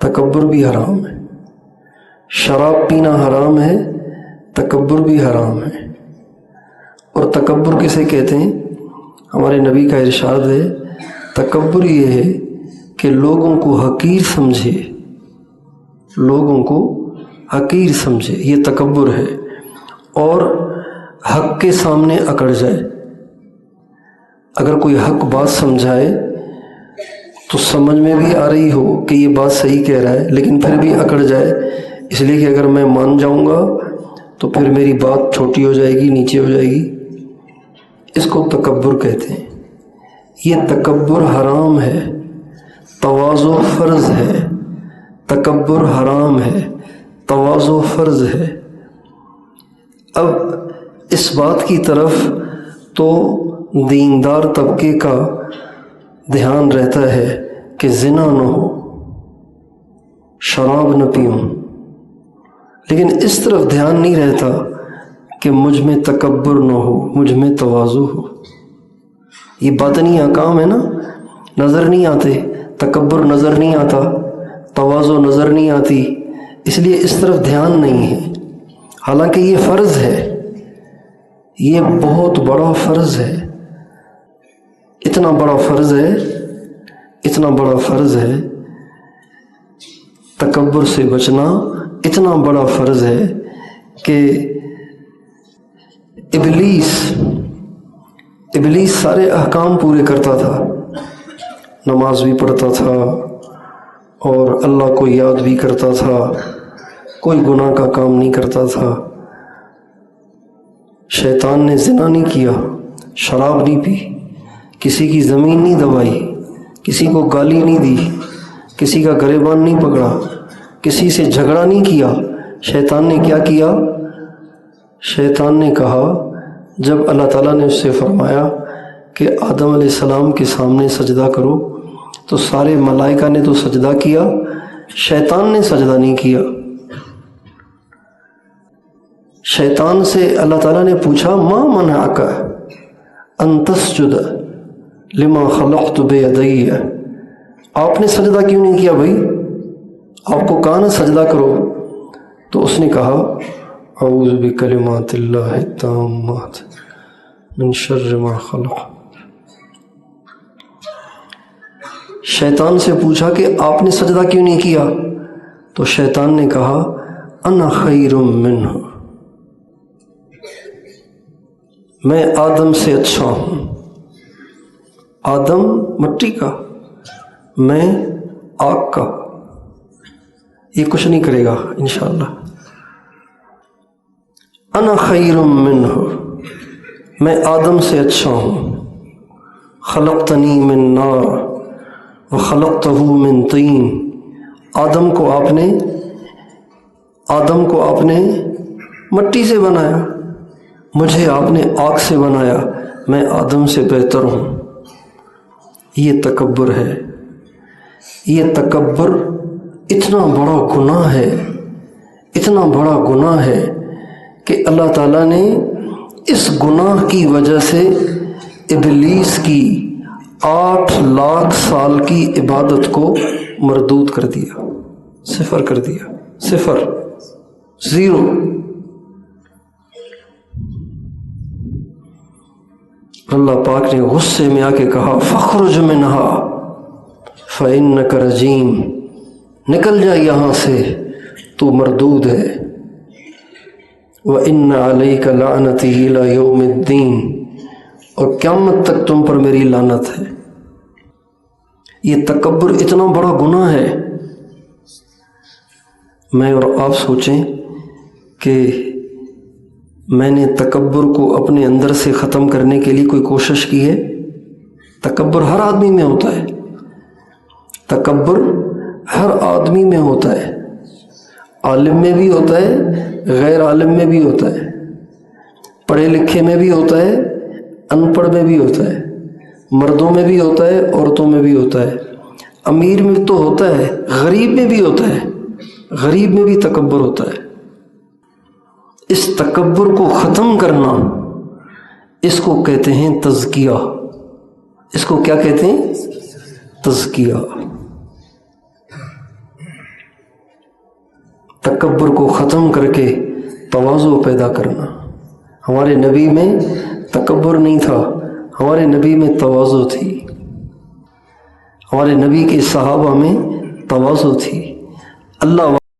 تکبر بھی حرام ہے، شراب پینا حرام ہے، تکبر بھی حرام ہے۔ اور تکبر کسے کہتے ہیں؟ ہمارے نبی کا ارشاد ہے تکبر یہ ہے کہ لوگوں کو حقیر سمجھے، لوگوں کو حقیر سمجھے، یہ تکبر ہے۔ اور حق کے سامنے اکڑ جائے، اگر کوئی حق بات سمجھائے تو سمجھ میں بھی آ رہی ہو کہ یہ بات صحیح کہہ رہا ہے، لیکن پھر بھی اکڑ جائے، اس لیے کہ اگر میں مان جاؤں گا تو پھر میری بات چھوٹی ہو جائے گی، نیچے ہو جائے گی، اس کو تکبر کہتے ہیں۔ یہ تکبر حرام ہے، تواضع فرض ہے۔ تکبر حرام ہے، تواضع فرض ہے۔ اب اس بات کی طرف تو دیندار طبقے کا دھیان رہتا ہے کہ زنا نہ ہو، شراب نہ پیوں، لیکن اس طرف دھیان نہیں رہتا کہ مجھ میں تکبر نہ ہو، مجھ میں تواضع ہو۔ یہ باطنی احکام ہے نا، نظر نہیں آتے، تکبر نظر نہیں آتا، تواضع نظر نہیں آتی، اس لیے اس طرف دھیان نہیں ہے، حالانکہ یہ فرض ہے، یہ بہت بڑا فرض ہے، اتنا بڑا فرض ہے، اتنا بڑا فرض ہے، تکبر سے بچنا اتنا بڑا فرض ہے کہ ابلیس سارے احکام پورے کرتا تھا، نماز بھی پڑھتا تھا اور اللہ کو یاد بھی کرتا تھا، کوئی گناہ کا کام نہیں کرتا تھا۔ شیطان نے زنا نہیں کیا، شراب نہیں پی، کسی کی زمین نہیں دبائی، کسی کو گالی نہیں دی، کسی کا گریبان نہیں پکڑا، کسی سے جھگڑا نہیں کیا۔ شیطان نے کیا کیا؟ شیطان نے کہا، جب اللہ تعالیٰ نے اس سے فرمایا کہ آدم علیہ السلام کے سامنے سجدہ کرو، تو سارے ملائکہ نے تو سجدہ کیا، شیطان نے سجدہ نہیں کیا۔ شیطان سے اللہ تعالیٰ نے پوچھا، ما منعک ان تسجد لما خلقت بیدی، آپ نے سجدہ کیوں نہیں کیا بھائی؟ آپ کو کہا نا سجدہ کرو، تو اس نے کہا اعوذ بکلمات اللہ التامات من شر ما خلق۔ شیطان سے پوچھا کہ آپ نے سجدہ کیوں نہیں کیا؟ تو شیطان نے کہا انا خیر منہ، میں آدم سے اچھا ہوں، آدم مٹی کا، میں آگ کا، یہ کچھ نہیں کرے گا انشاءاللہ۔ انا خیر منہ، میں آدم سے اچھا ہوں، خلقتنی من نار وخلقتہ من طین، آدم کو آپ نے مٹی سے بنایا، مجھے آپ نے آگ سے بنایا، میں آدم سے بہتر ہوں۔ یہ تکبر ہے، یہ تکبر اتنا بڑا گناہ ہے، اتنا بڑا گناہ ہے کہ اللہ تعالیٰ نے اس گناہ کی وجہ سے ابلیس کی 8 لاکھ سال کی عبادت کو مردود کر دیا، صفر کر دیا، صفر، زیرو۔ اللہ پاک نے غصے میں آ کے کہا فاخرج منہا فإنک رجیم، نکل جا یہاں سے، تو مردود ہے، وَإِنَّ عَلَيْكَ لَعْنَتِي إِلَى يَوْمِ الدِّينِ، اور قیامت تک تم پر میری لعنت ہے۔ یہ تکبر اتنا بڑا گناہ ہے۔ میں اور آپ سوچیں کہ میں نے تکبر کو اپنے اندر سے ختم کرنے کے لیے کوئی کوشش کی ہے؟ تکبر ہر آدمی میں ہوتا ہے، تکبر ہر آدمی میں ہوتا ہے، عالم میں بھی ہوتا ہے، غیر عالم میں بھی ہوتا ہے، پڑھے لکھے میں بھی ہوتا ہے، ان پڑھ میں بھی ہوتا ہے، مردوں میں بھی ہوتا ہے، عورتوں میں بھی ہوتا ہے، امیر میں تو ہوتا ہے، غریب میں بھی ہوتا ہے، غریب میں بھی تکبر ہوتا ہے۔ اس تکبر کو ختم کرنا، اس کو کہتے ہیں تزکیہ، اس کو کیا کہتے ہیں؟ تزکیہ۔ تکبر کو ختم کر کے تواضع پیدا کرنا۔ ہمارے نبی میں تکبر نہیں تھا، ہمارے نبی میں تواضع تھی، ہمارے نبی کے صحابہ میں تواضع تھی۔ اللہ